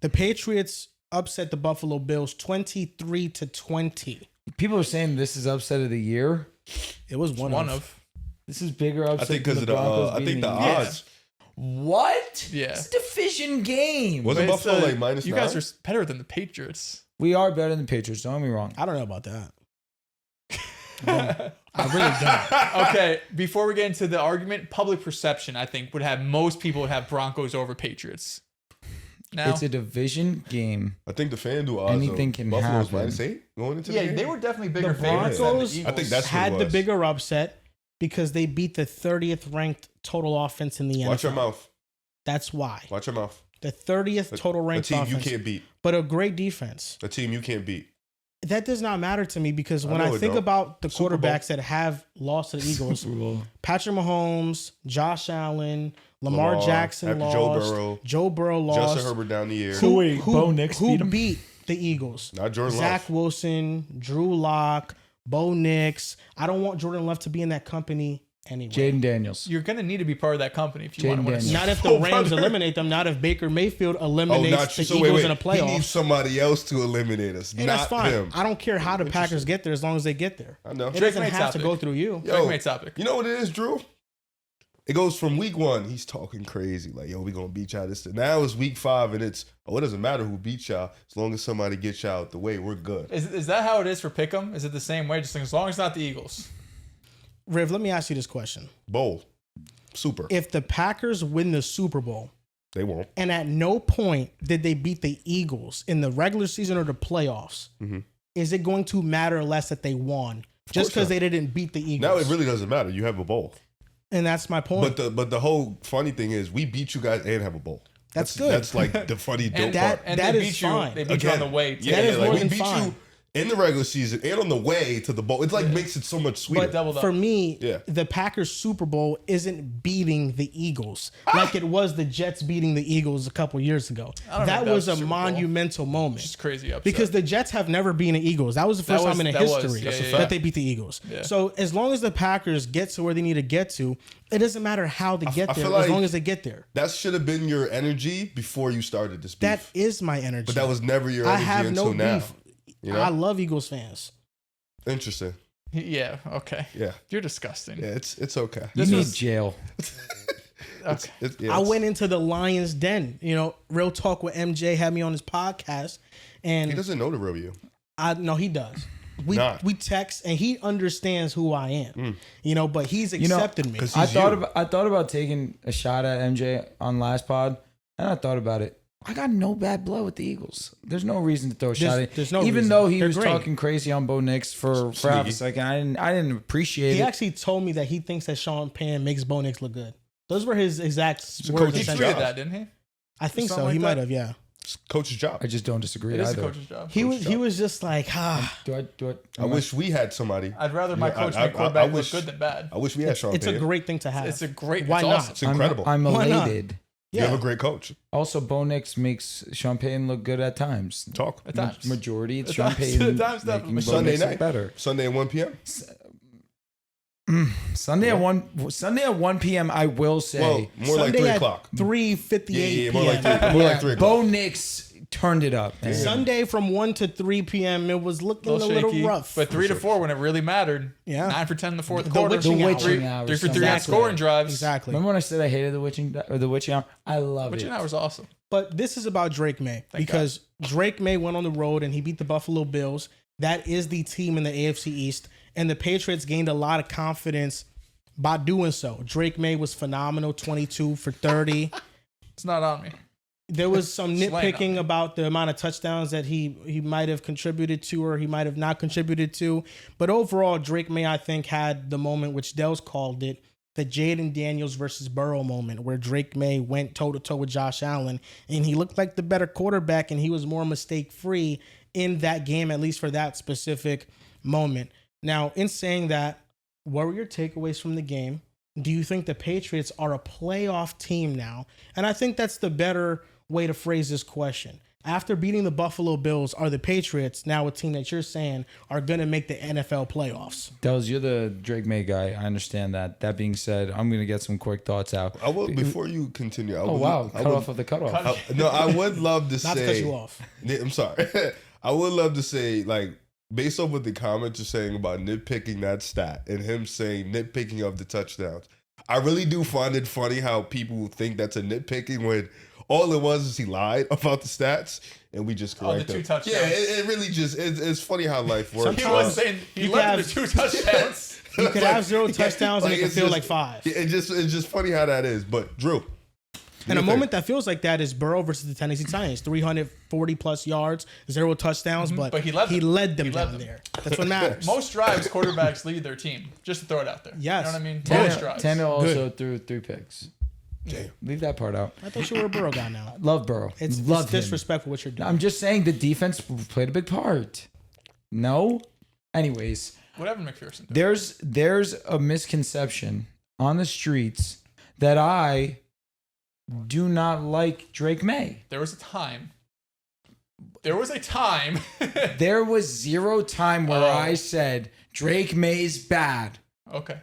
The Patriots upset the Buffalo Bills 23-20. People are saying this is upset of the year. It was one of. This is bigger upset. I think because of Broncos I think the beating odds. What? Yeah. It's a division game. Wasn't Buffalo like minus You 9? guys are better than the Patriots. We are better than the Patriots. Don't get me wrong. I don't know about that. I really don't. Okay, before we get into the argument, public perception, I think, most people would have Broncos over Patriots. Now, It's a division game. I think the FanDuel odds. Anything can Buffalo's happen. -8 going into the yeah, game. they were definitely The bigger favorites than the Broncos Eagles. I think that's what had it the was. bigger upset because they beat the 30th ranked total offense in the NFL. Watch your mouth. That's why. Watch your mouth. The 30th total A ranked team offense. you can't beat. But a great defense. A team you can't beat. That does not matter to me because when know I it think don't. about the Super Bowl. quarterbacks that have lost to the Eagles, Patrick Mahomes, Josh Allen, Lamar Jackson after lost. Joe Burrow lost. Justin Herbert down the year. So wait, Bo Nix who beat him? beat the Eagles? Not Jordan Zach Love. Wilson, Drew Lock, Bo Nix. I don't want Jordan Love to be in that company anyway. Jaden Daniels. You're going to need to be part of that company if you want to Jaden win a Daniels. Not if the Oh, Rams brother. eliminate them. Not if Baker Mayfield Oh, eliminates not the you. So Eagles wait. in the He needs playoffs. somebody else to eliminate us, And not that's fine. him. I don't care how the Packers get there as long as they get there. I know. It doesn't Drake have to May's go topic. through you. Yo, Drake topic. You know what it is, Drew? It goes from week 1, he's talking crazy, like, yo, we gonna beat y'all this. Now it's week 5, and it's, it doesn't matter who beats y'all, as long as somebody gets y'all out the way, we're good. Is that how it is for Pick'em? Is it the same way? Just as long as it's not the Eagles. Riv, let me ask you this question. Bowl. Super. If the Packers win the Super Bowl, They won't. and at no point did they beat the Eagles in the regular season or the playoffs, is it going to matter less that they won just because they didn't beat the Eagles? Now it really doesn't matter. You have a bowl. And that's my point. But the whole funny thing is we beat you guys and have a bowl. That's good. That's like the funny dope that- part. And That they is beat you. fine. They beat you on the way. Yeah, That is like more we than beat fine. you in the regular season and on the way to the bowl. It's like makes it so much sweeter. But doubled up. for me, Yeah. the Packers Super Bowl isn't beating the Eagles like it was the Jets beating the Eagles a couple years ago. I don't That think that was was a Super Bowl. monumental moment. Just crazy upset. Because the Jets have never beaten the Eagles. That was the first That was- time in that was, history yeah, yeah, that yeah. they beat the Eagles. Yeah. So as long as the Packers get to where they need to get to, it doesn't matter how they get I there feel as like long as they get there. that should have been your energy before you started this beef. That is my energy. but that was never your I energy have until no now. beef. You know? I love Eagles fans. Interesting. yeah, okay. Yeah. You're disgusting. Yeah, it's okay. You need jail. Okay. I went into the Lions Den. Real talk with MJ had me on his podcast, and He doesn't know the real you. I know he does. We Nah. we text and he understands who I am. But he's accepted me. 'cause I he's thought you. about taking a shot at MJ on last pod, and I thought about it. I got no bad blood with the Eagles. There's no reason to throw a shot at. there's no even reason. though he They're was great. talking crazy on Bo Nix for half a Sneaky. second. I didn't appreciate He it. actually told me that he thinks that Sean Payne makes Bo Nix look good. Those were his exact a words. coach's He essentially. tweeted job. that, didn't he? I think so. something He like might that. have. Yeah. It's coach's job. I just don't disagree It is either. the coach's job. He was just like, Do I? I wish we had somebody. I'd rather my Yeah, coach I make quarterback wish- look good than bad. I wish we had Sean it's Payton. a great thing to have. It's a great. Why it's not? Awesome. It's incredible. I'm Why not? elated. You have a great coach. Also, Bo Nix makes Sean Payton look good at times. Talk. At times. Majority, it's At Sean times- Payton at times, making definitely. Bo Sunday Nix look night. better. Sunday at 1 p.m. Sunday at 1 p.m. I will say. Well, more like Sunday 3 at o'clock. 3:58 Yeah, p.m. more like 3. More like 3 o'clock. Bo Nix turned it up. man. Sunday from 1 to 3 p.m. It was looking a little shaky, rough. But 3 to 4 when it really mattered. Yeah. 9 for 10 in the fourth The quarter. witching The hour. witching hour. 3 for 3 on Exactly. scoring drives. Exactly. Remember when I said I hated the witching hour? I love Witching it. hour was awesome. But this is about Drake May because Drake May went on the road and he beat the Buffalo Bills. That is the team in the AFC East. And the Patriots gained a lot of confidence by doing so. Drake May was phenomenal, 22 for 30. It's not on me. There was some Slaying on nitpicking me. about the amount of touchdowns that he might have contributed to or he might have not contributed to. But overall, Drake May, I think, had the moment, which Dell's called it, the Jaden Daniels versus Burrow moment, where Drake May went toe-to-toe with Josh Allen, and he looked like the better quarterback, and he was more mistake-free in that game, at least for that specific moment. Now, in saying that, what were your takeaways from the game? Do you think the Patriots are a playoff team now? And I think that's the better way to phrase this question. after beating the Buffalo Bills, are the Patriots now a team that you're saying are going to make the NFL playoffs? Dels, you're the Drake May guy. I understand that. That being said, I'm going to get some quick thoughts out. I will, before you continue. Cut off of the cutoff. No, I would love to Not say. to cut you off. I'm sorry. I would love to say, like, based on what the comments are saying about nitpicking that stat and him saying nitpicking of the touchdowns, I really do find it funny how people think that's a nitpicking when all it was is he lied about the stats and we just corrected the two him. touchdowns. Yeah, it really just, it's funny how life works. He was saying he led with 2 touchdowns. You could have 0 touchdowns and it could it's feel just- like 5. It's just funny how that is. But Drew, And a moment that feels like that is Burrow versus the Tennessee Titans. 340 plus yards, 0 touchdowns, but he led them. He led them He led down them. there. That's what matters. Most drives, quarterbacks lead their team. Just to throw it out there. Yes. You know what I mean? Most drives. Tannehill also threw 3 picks. Damn. Leave that part out. I thought you were a Burrow guy now. Love Burrow. It's Love him. disrespectful what you're doing. I'm just saying the defense played a big part. No? Anyways, What happened to McPherson? there's a misconception on the streets that I do not like Drake May. There was a time. There was a time. There was 0 time where Oh. I said Drake May's bad. Okay.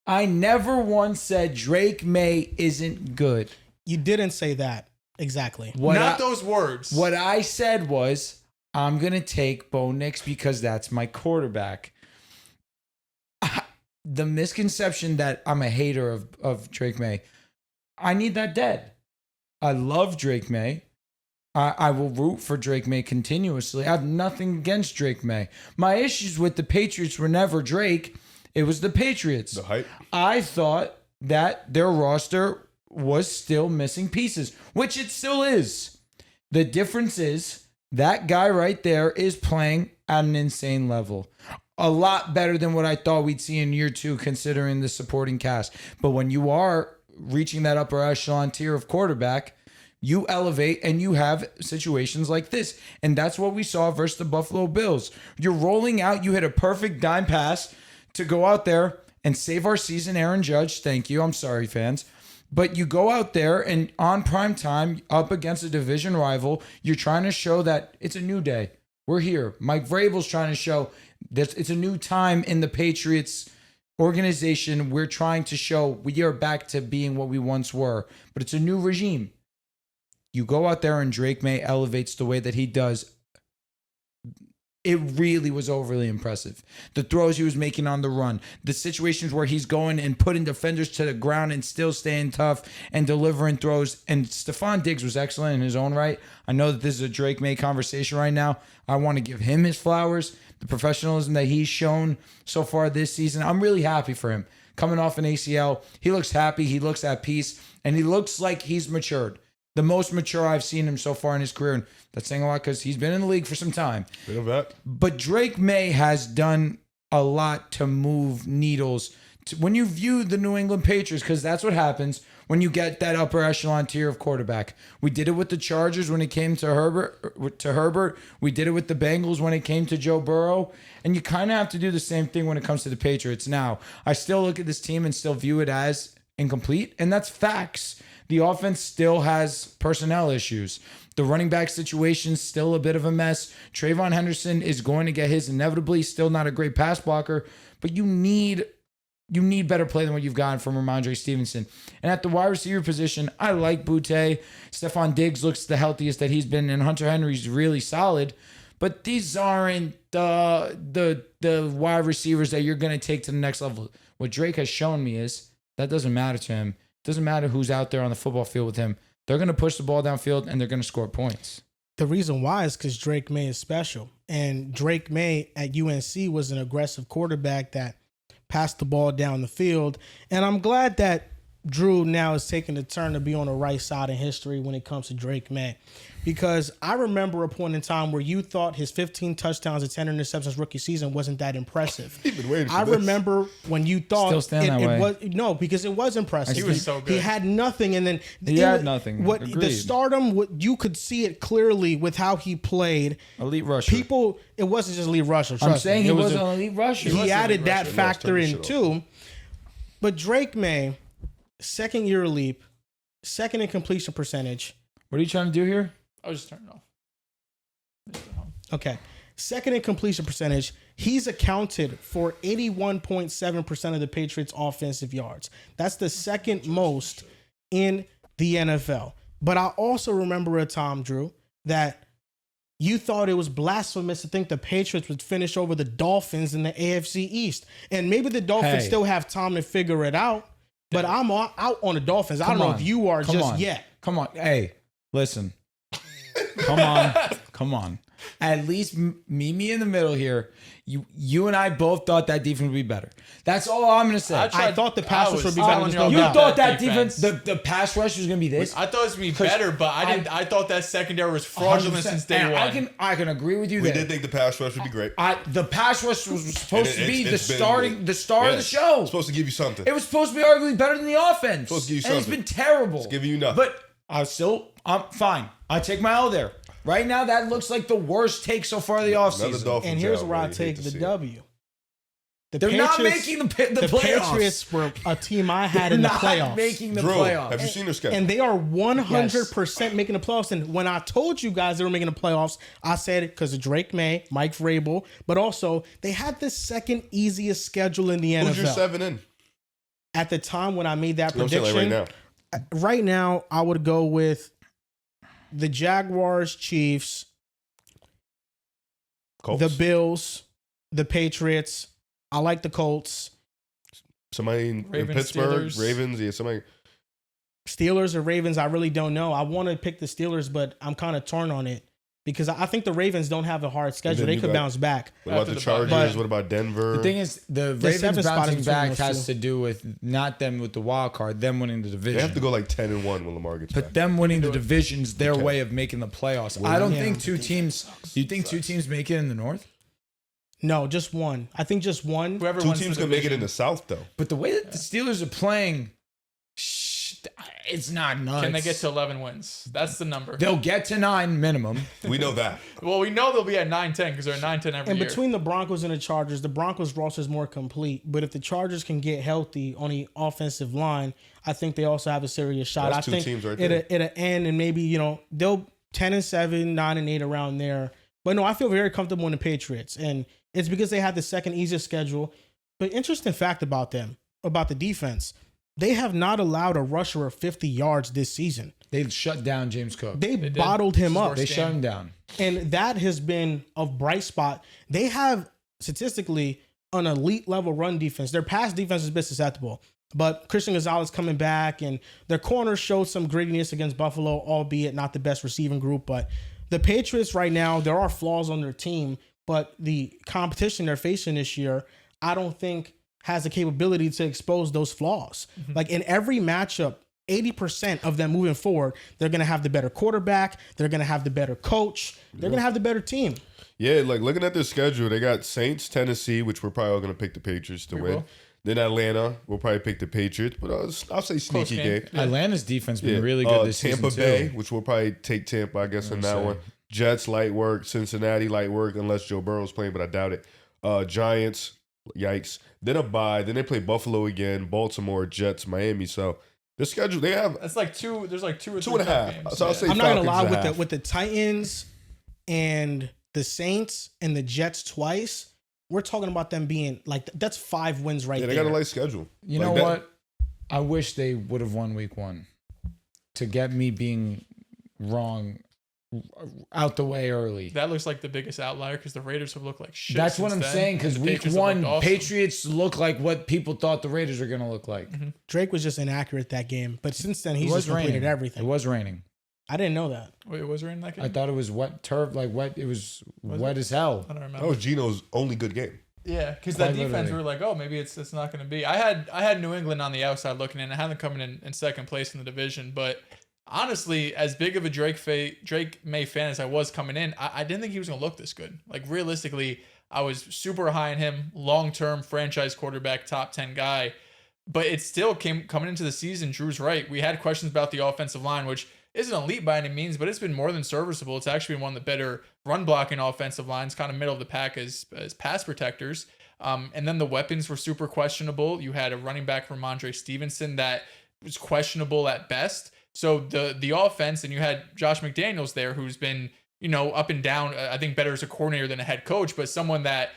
I never once said Drake May isn't good. You didn't say that exactly. Not those words. What I said was, I'm going to take Bo Nix because that's my quarterback. The misconception that I'm a hater of Drake May, I need that dead. I love Drake May. I will root for Drake May continuously. I have nothing against Drake May. My issues with the Patriots were never Drake. It was the Patriots. the hype. I thought that their roster was still missing pieces, which it still is. The difference is that guy right there is playing at an insane level. A lot better than what I thought we'd see in year 2, considering the supporting cast. But when you are reaching that upper echelon tier of quarterback, you elevate and you have situations like this. And that's what we saw versus the Buffalo Bills. You're rolling out, you hit a perfect dime pass to go out there and save our season, Aaron Judge. Thank you. I'm sorry, fans. But you go out there and on prime time, up against a division rival, you're trying to show that it's a new day. We're here. Mike Vrabel's trying to show that it's a new time in the Patriots organization. We're trying to show we are back to being what we once were, but it's a new regime. You go out there and Drake May elevates the way that he does. It really was overly impressive. The throws he was making on the run, the situations where he's going and putting defenders to the ground and still staying tough and delivering throws. And Stephon Diggs was excellent in his own right. I know that this is a Drake May conversation right now. I want to give him his flowers, the professionalism that he's shown so far this season. I'm really happy for him. Coming off an ACL, he looks happy, he looks at peace, and he looks like he's matured. The most mature I've seen him so far in his career. And that's saying a lot because he's been in the league for some time. Bit of that. But Drake May has done a lot to move needles. When you view the New England Patriots, because that's what happens when you get that upper echelon tier of quarterback. We did it with the Chargers when it came to Herbert. We did it with the Bengals when it came to Joe Burrow. And you kind of have to do the same thing when it comes to the Patriots. Now, I still look at this team and still view it as incomplete, and that's facts. The offense still has personnel issues. The running back situation is still a bit of a mess. Trayvon Henderson is going to get his inevitably. Still not a great pass blocker, but you need better play than what you've gotten from Ramondre Stevenson. And at the wide receiver position, I like Boutte. Stephon Diggs looks the healthiest that he's been, and Hunter Henry's really solid. But these aren't the wide receivers that you're going to take to the next level. What Drake has shown me is that doesn't matter to him. It doesn't matter who's out there on the football field with him. They're going to push the ball downfield, and they're going to score points. The reason why is because Drake May is special. And Drake May at UNC was an aggressive quarterback that passed the ball down the field. And I'm glad that Drew now is taking the turn to be on the right side of history when it comes to Drake May. Because I remember a point in time where you thought his 15 touchdowns and 10 interceptions rookie season wasn't that impressive. You've been waiting for I this. remember when you thought Still stand that way. was no, because it was impressive. He was so good. He had nothing, and then He had nothing. What the Agreed. stardom? What you could see it clearly with how he played. Elite rusher. People, it wasn't just elite rusher. I'm Trust saying me. he It was a- an elite rusher. He added that rusher. factor Turn the in shit off. too. But Drake May, second year leap, second in completion percentage. What are you trying to do here? I was just turning it off. Okay. Second in completion percentage, he's accounted for 81.7% of the Patriots' offensive yards. That's the second most in the NFL. But I also remember a time, Drew, that you thought it was blasphemous to think the Patriots would finish over the Dolphins in the AFC East. And maybe the Dolphins still have time to figure it out, but I'm out on the Dolphins. I don't know if you are just yet. Come on. Hey, listen. Come on. At least meet me in the middle here. You and I both thought that defense would be better. That's all I'm going to say. I thought the pass rush would be better. You thought that defense, the pass rush was going to be this? I thought it was going to be better, but I thought that secondary was fraudulent since day one. I can agree with you there. We did think the pass rush would be great. The pass rush was supposed to be the star of the show. It's supposed to give you something. It was supposed to be arguably better than the offense. Supposed to give you and something. It's been terrible. It's giving you nothing. But I'm fine. I take my L there. Right now, that looks like the worst take so far of the offseason. And here's where I take the W. They're not making the playoffs. Patriots were a team I had in the playoffs. Not making the Drew, playoffs. have you seen their schedule? And they are 100% making the playoffs. And when I told you guys they were making the playoffs, I said it because of Drake Maye, Mike Vrabel, but also they had the second easiest schedule in the NFL. Who's your 7 in? At the time when I made that prediction, right now, I would go with the Jaguars, Chiefs, Colts? the Bills, the Patriots. I like the Colts. Somebody in Pittsburgh, Steelers. Ravens, somebody. Steelers or Ravens, I really don't know. I want to pick the Steelers, but I'm kind of torn on it because I think the Ravens don't have a hard schedule. They could bounce back. What about the Chargers? What about Denver? The thing is, the Ravens bouncing back has to do with not them with the wild card, them winning the division. They have to go like 10-1 when Lamar gets back. But them winning the division's their way of making the playoffs. I don't think two teams. Do you think two teams make it in the North? No, just one. I think just one. Whoever Two teams can make it in the South, though. But the way that the Steelers are playing, it's not nuts. Can they get to 11 wins? That's the number. They'll get to 9 minimum. We know that. Well, we know they'll be at 9-10 because they're at 9-10 every year. And between the Broncos and the Chargers, the Broncos roster is more complete. But if the Chargers can get healthy on the offensive line, I think they also have a serious shot. That's I think teams right there. It'll end and maybe, they'll 10-7, 9-8 around there. But no, I feel very comfortable in the Patriots. And it's because they have the second easiest schedule. But interesting fact about them, about the defense, they have not allowed a rusher of 50 yards this season. They shut down James Cook. They bottled him up. They shut him down. And that has been a bright spot. They have statistically an elite level run defense. Their pass defense is a bit susceptible. But Christian Gonzalez coming back and their corners showed some grittiness against Buffalo, albeit not the best receiving group. But the Patriots right now, there are flaws on their team, but the competition they're facing this year, I don't think has the capability to expose those flaws. Mm-hmm. Like in every matchup, 80% of them moving forward, they're going to have the better quarterback. They're going to have the better coach. They're going to have the better team. Yeah, like looking at their schedule, they got Saints, Tennessee, which we're probably all going to pick the Patriots to win. Then Atlanta, we'll probably pick the Patriots, but I'll say sneaky game. Yeah. Atlanta's defense been really good this season, Tampa Bay, which we'll probably take Tampa, I guess, in that one. Jets, light work. Cincinnati, light work, unless Joe Burrow's playing, but I doubt it. Giants, yikes. Then a bye. Then they play Buffalo again, Baltimore, Jets, Miami. So the schedule, they have... That's like two. There's like 2 or 3 2.5 games. So I'll say I'm not going to lie, Falcons with the Titans and the Saints and the Jets twice, we're talking about them being like, that's 5 wins right there. Yeah, they got a light schedule. You know what? I wish they would have won week 1 to get me being wrong out the way early. That looks like the biggest outlier because the Raiders have looked like shit. That's what I'm saying, because week 1, awesome. Patriots look like what people thought the Raiders were going to look like. Mm-hmm. Drake was just inaccurate that game, but since then he's just completed everything. It was raining. I didn't know that. Wait, was raining that game? I thought it was wet turf, like wet. It was wet as hell. I don't remember. That was Geno's only good game. Yeah, because that defense, we were like, oh, maybe it's not going to be. I had New England on the outside looking in. I had them coming in second place in the division, but honestly, as big of a Drake May fan as I was coming in, I didn't think he was going to look this good. Like, realistically, I was super high on him, long-term franchise quarterback, top 10 guy. But it still coming into the season, Drew's right. We had questions about the offensive line, which isn't elite by any means, but it's been more than serviceable. It's actually been one of the better run-blocking offensive lines, kind of middle of the pack as pass protectors. And then the weapons were super questionable. You had a running back from Ramondre Stevenson that was questionable at best. So the offense, and you had Josh McDaniels there, who's been up and down. I think better as a coordinator than a head coach, but someone that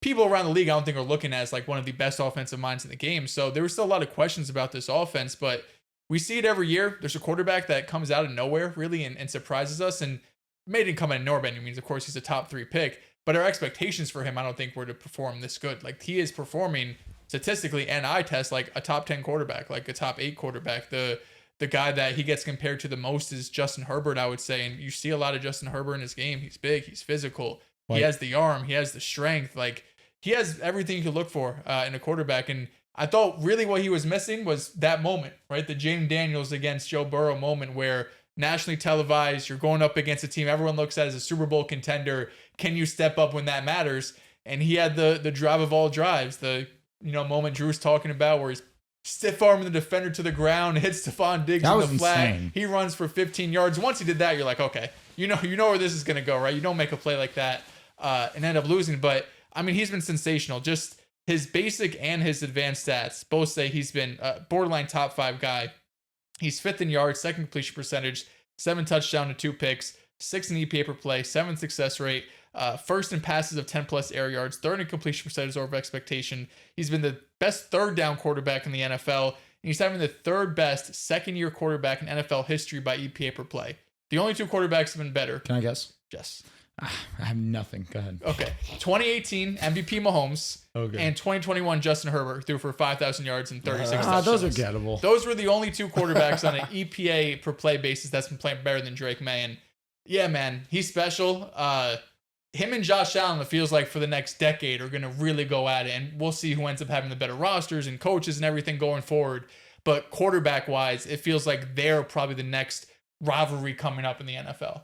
people around the league I don't think are looking at as like one of the best offensive minds in the game. So there were still a lot of questions about this offense, but we see it every year. There's a quarterback that comes out of nowhere really and surprises us. And Maye didn't come out of nowhere by any means. Of course, he's a top 3 pick, but our expectations for him, I don't think were to perform this good. Like he is performing statistically and eye test like a top 10 quarterback, like a top 8 quarterback. The guy that he gets compared to the most is Justin Herbert, I would say. And you see a lot of Justin Herbert in his game. He's big, he's physical, he has the arm, he has the strength. Like he has everything you could look for in a quarterback. And I thought really what he was missing was that moment, right? The Jaden Daniels against Joe Burrow moment where nationally televised, you're going up against a team everyone looks at as a Super Bowl contender. Can you step up when that matters? And he had the drive of all drives, the moment Drew's talking about where he's stiff arming the defender to the ground, hits Stephon Diggs in the flat. Insane. He runs for 15 yards. Once he did that, you're like, okay, you know where this is gonna go, right? You don't make a play like that and end up losing. But I mean, he's been sensational. Just his basic and his advanced stats both say he's been a borderline top 5 guy. He's 5th in yards, 2nd completion percentage, 7 touchdowns to 2 picks, 6th in EPA per play, 7th success rate, 1st in passes of 10 plus air yards, 3rd in completion percentage over expectation. He's been the best 3rd down quarterback in the NFL, and he's having the 3rd best 2nd-year quarterback in NFL history by EPA per play. The only 2 quarterbacks have been better. Can I guess? Yes. I have nothing. Go ahead. Okay. 2018 MVP Mahomes and 2021 Justin Herbert threw for 5,000 yards and 36 touchdowns. Those are gettable. Those were the only 2 quarterbacks on an EPA per play basis that's been playing better than Drake Maye. And yeah, man, he's special. Him and Josh Allen, it feels like for the next decade, are going to really go at it. And we'll see who ends up having the better rosters and coaches and everything going forward. But quarterback-wise, it feels like they're probably the next rivalry coming up in the NFL.